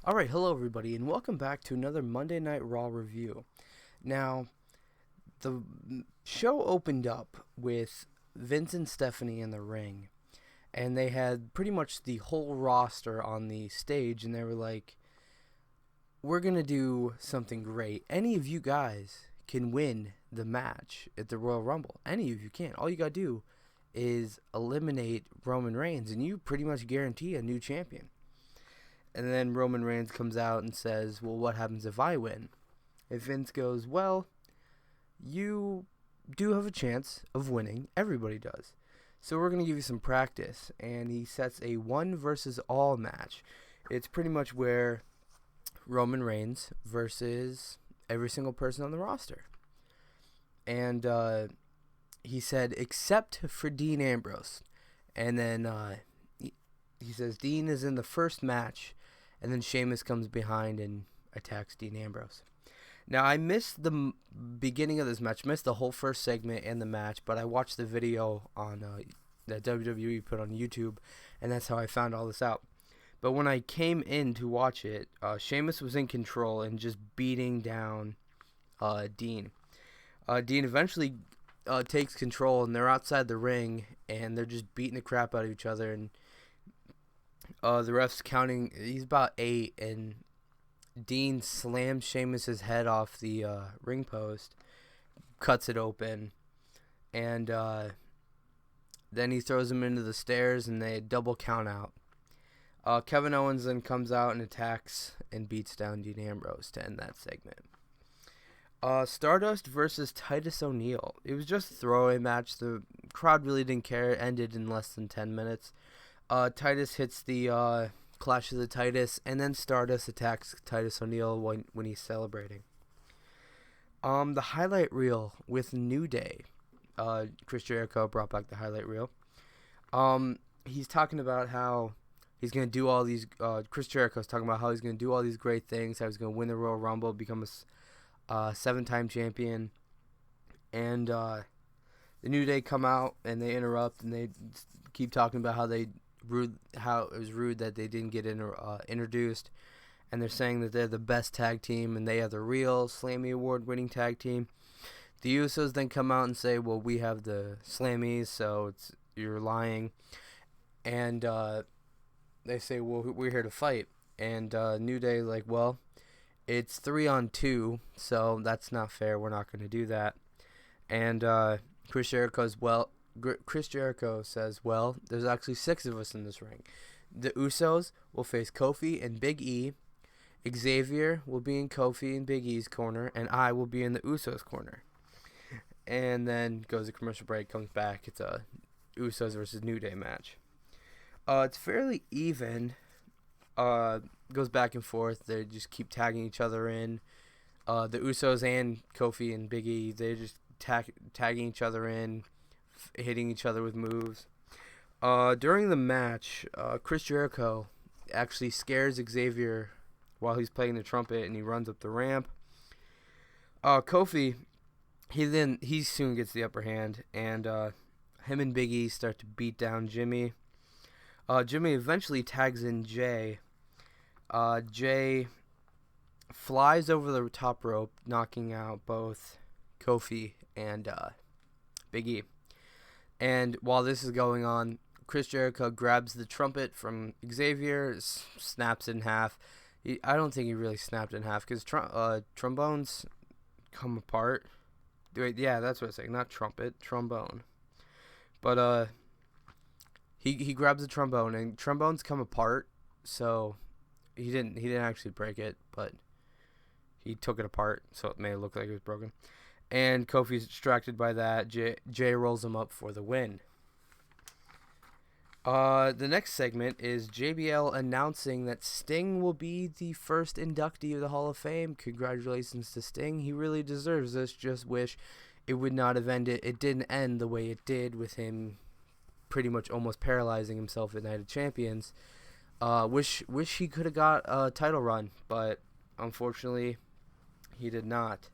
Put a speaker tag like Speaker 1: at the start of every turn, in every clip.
Speaker 1: Alright, hello everybody, and welcome back to another Monday Night Raw review. Now, the show opened up with Vince and Stephanie in the ring, and they had pretty much the whole roster on the stage, and they were like, we're going to do something great. Any of you guys can win the match at the Royal Rumble. Any of you can. All you got to do is eliminate Roman Reigns, and you pretty much guarantee a new champion. And then Roman Reigns comes out and says, well, what happens if I win? If Vince goes, well, you do have a chance of winning. Everybody does. So we're going to give you some practice. And he sets a 1 versus all match. It's pretty much where Roman Reigns versus every single person on the roster. And he said, except for Dean Ambrose. And then he says Dean is in the first match. And then Sheamus comes behind and attacks Dean Ambrose. Now, I missed the beginning of this match. Missed the whole first segment and the match. But I watched the video on that WWE put on YouTube. And that's how I found all this out. But when I came in to watch it, Sheamus was in control and just beating down Dean. Dean eventually takes control. And they're outside the ring. And they're just beating the crap out of each other. And the ref's counting. He's about 8, and Dean slams Sheamus's head off the ring post, cuts it open, and then he throws him into the stairs, and they double count out. Kevin Owens then comes out and attacks and beats down Dean Ambrose to end that segment. Stardust versus Titus O'Neil. It was just a throwaway match. The crowd really didn't care. It ended in less than 10 minutes. Titus hits the Clash of the Titus, and then Stardust attacks Titus O'Neil when he's celebrating. The highlight reel with New Day. Chris Jericho brought back the highlight reel. He's talking about how he's going to do all these... Chris Jericho's talking about how he's going to do all these great things, how he's going to win the Royal Rumble, become a 7-time champion. And the New Day come out, and they interrupt, and they keep talking about how it was rude that they didn't get introduced, and they're saying that they're the best tag team and they are the real Slammy Award winning tag team. The Usos then come out and say, well, we have the Slammies, so you're lying. And they say, well, we're here to fight. And New Day like, well, it's 3-on-2, so that's not fair. We're not going to do that. And Chris Jericho says, well, there's actually 6 of us in this ring. The Usos will face Kofi and Big E. Xavier will be in Kofi and Big E's corner, and I will be in the Usos' corner. And then goes a commercial break, comes back. It's a Usos versus New Day match. It's fairly even. Goes back and forth. They just keep tagging each other in. The Usos and Kofi and Big E, they just tagging each other in, hitting each other with moves. During the match, Chris Jericho actually scares Xavier while he's playing the trumpet, and he runs up the ramp. Kofi, he soon gets the upper hand, and him and Big E start to beat down Jimmy. Jimmy eventually tags in Jay. Jay flies over the top rope, knocking out both Kofi and Big E. And while this is going on, Chris Jericho grabs the trumpet from Xavier, snaps it in half. I don't think he really snapped it in half because trombones come apart. Wait, yeah, that's what I'm saying. Not trumpet, trombone. But he grabs the trombone, and trombones come apart. So he didn't actually break it, but he took it apart, so it may look like it was broken. And Kofi's distracted by that. Jay rolls him up for the win. The next segment is JBL announcing that Sting will be the first inductee of the Hall of Fame. Congratulations to Sting. He really deserves this. Just wish it would not have ended. It didn't end the way it did, with him pretty much almost paralyzing himself at Night of Champions. Wish he could have got a title run, but unfortunately he did not.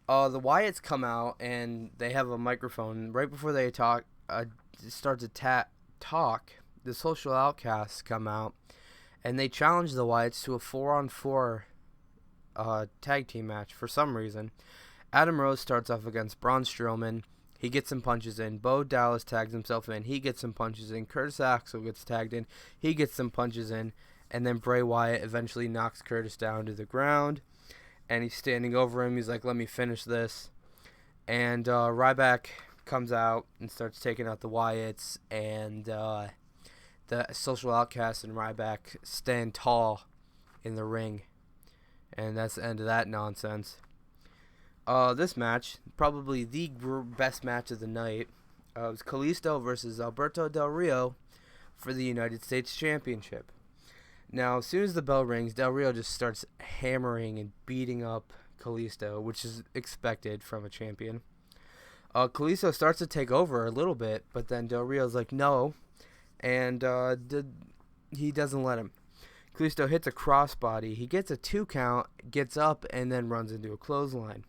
Speaker 1: The Wyatts come out, and they have a microphone. Right before they start to talk, the Social Outcasts come out, and they challenge the Wyatts to a 4-on-4 tag team match for some reason. Adam Rose starts off against Braun Strowman. He gets some punches in. Bo Dallas tags himself in. He gets some punches in. Curtis Axel gets tagged in. He gets some punches in. And then Bray Wyatt eventually knocks Curtis down to the ground. And he's standing over him. He's like, let me finish this. And Ryback comes out and starts taking out the Wyatts. And the Social Outcast and Ryback stand tall in the ring. And that's the end of that nonsense. This match, probably the best match of the night, was Kalisto versus Alberto Del Rio for the United States Championship. Now, as soon as the bell rings, Del Rio just starts hammering and beating up Kalisto, which is expected from a champion. Kalisto starts to take over a little bit, but then Del Rio's like, no, and he doesn't let him. Kalisto hits a crossbody. He gets a 2 count, gets up, and then runs into a clothesline.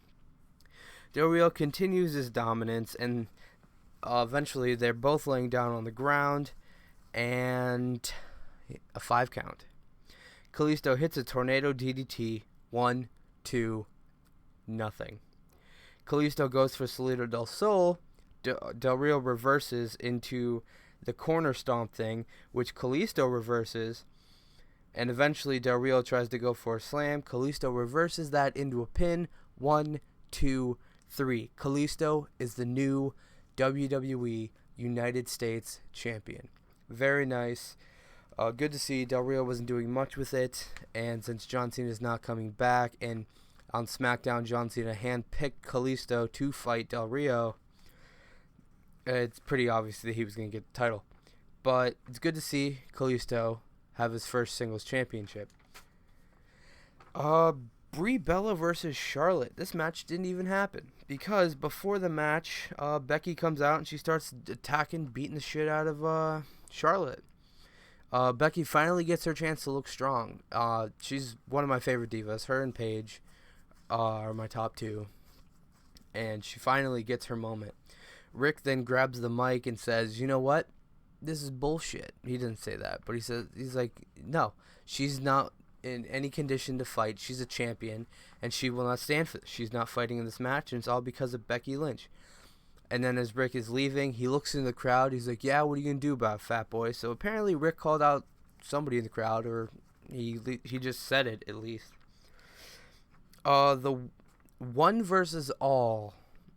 Speaker 1: Del Rio continues his dominance, and eventually they're both laying down on the ground, and a 5 count. Kalisto hits a tornado DDT, 1, 2, nothing. Kalisto goes for Salida del Sol. Del Rio reverses into the corner stomp thing, which Kalisto reverses, and eventually Del Rio tries to go for a slam. Kalisto reverses that into a pin, 1, 2, 3. Kalisto is the new WWE United States Champion. Very nice. Good to see. Del Rio wasn't doing much with it, and since John Cena is not coming back, and on SmackDown, John Cena handpicked Kalisto to fight Del Rio, it's pretty obvious that he was going to get the title. But it's good to see Kalisto have his first singles championship. Brie Bella versus Charlotte. This match didn't even happen because before the match, Becky comes out and she starts attacking, beating the shit out of Charlotte. Becky finally gets her chance to look strong. She's one of my favorite divas. Her and Paige are my top 2, and she finally gets her moment. Rick then grabs the mic and says, "You know what? This is bullshit." He didn't say that, but he's like, "No, she's not in any condition to fight. She's a champion, and she will not stand for this. She's not fighting in this match, and it's all because of Becky Lynch." And then as Rick is leaving, he looks in the crowd. He's like, "Yeah, what are you going to do about it, fat boy?" So apparently Rick called out somebody in the crowd, or he just said it at least. The 1 versus all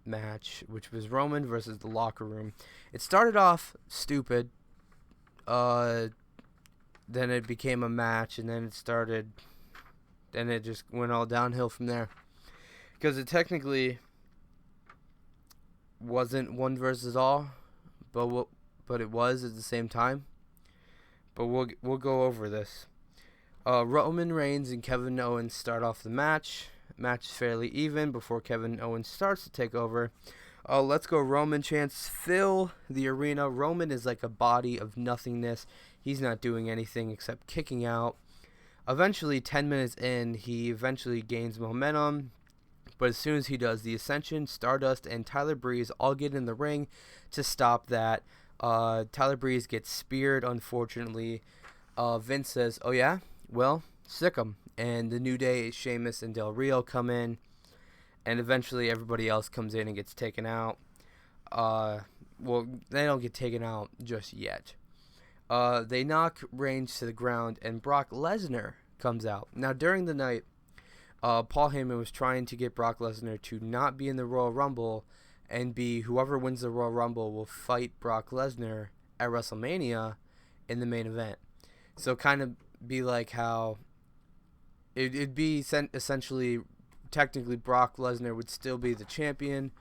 Speaker 1: match, which was Roman versus the Locker Room. It started off stupid. Then it became a match, and then it just went all downhill from there. Because it technically wasn't 1 versus all, but it was at the same time. But we'll go over this. Roman Reigns and Kevin Owens start off the match. Match is fairly even before Kevin Owens starts to take over. Let's go Roman chants fill the arena. Roman is like a body of nothingness. He's not doing anything except kicking out. Eventually, 10 minutes in, he eventually gains momentum. But as soon as he does, the Ascension, Stardust, and Tyler Breeze all get in the ring to stop that. Tyler Breeze gets speared, unfortunately. Vince says, "Oh yeah? Well, sick 'em." And the New Day, Sheamus, and Del Rio come in. And eventually everybody else comes in and gets taken out. Well, they don't get taken out just yet. They knock Reigns to the ground, and Brock Lesnar comes out. Now, during the night, Paul Heyman was trying to get Brock Lesnar to not be in the Royal Rumble and be whoever wins the Royal Rumble will fight Brock Lesnar at WrestleMania in the main event. So kind of be like how it'd be essentially, technically Brock Lesnar would still be the champion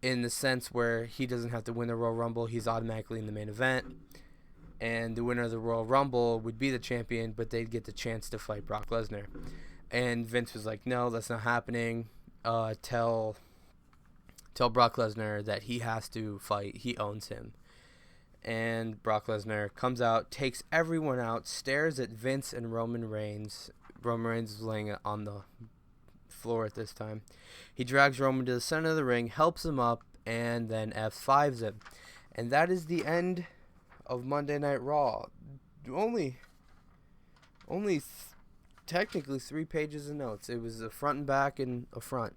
Speaker 1: in the sense where he doesn't have to win the Royal Rumble. He's automatically in the main event. And the winner of the Royal Rumble would be the champion, but they'd get the chance to fight Brock Lesnar. And Vince was like, "No, that's not happening. Tell Brock Lesnar that he has to fight. He owns him." And Brock Lesnar comes out, takes everyone out, stares at Vince and Roman Reigns. Roman Reigns is laying on the floor at this time. He drags Roman to the center of the ring, helps him up, and then F5s him. And that is the end of Monday Night Raw. Only only technically 3 pages of notes. It was a front and back and a front.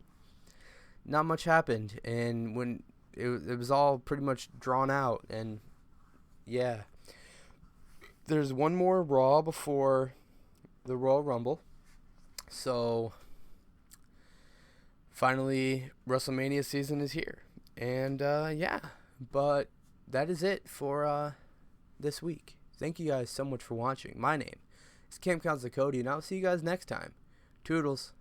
Speaker 1: Not much happened, and when it was all pretty much drawn out, and yeah. There's one more Raw before the Royal Rumble. So, finally, WrestleMania season is here. And, yeah. But that is it for this week. Thank you guys so much for watching. My name is Cam Cody, and I'll see you guys next time. Toodles.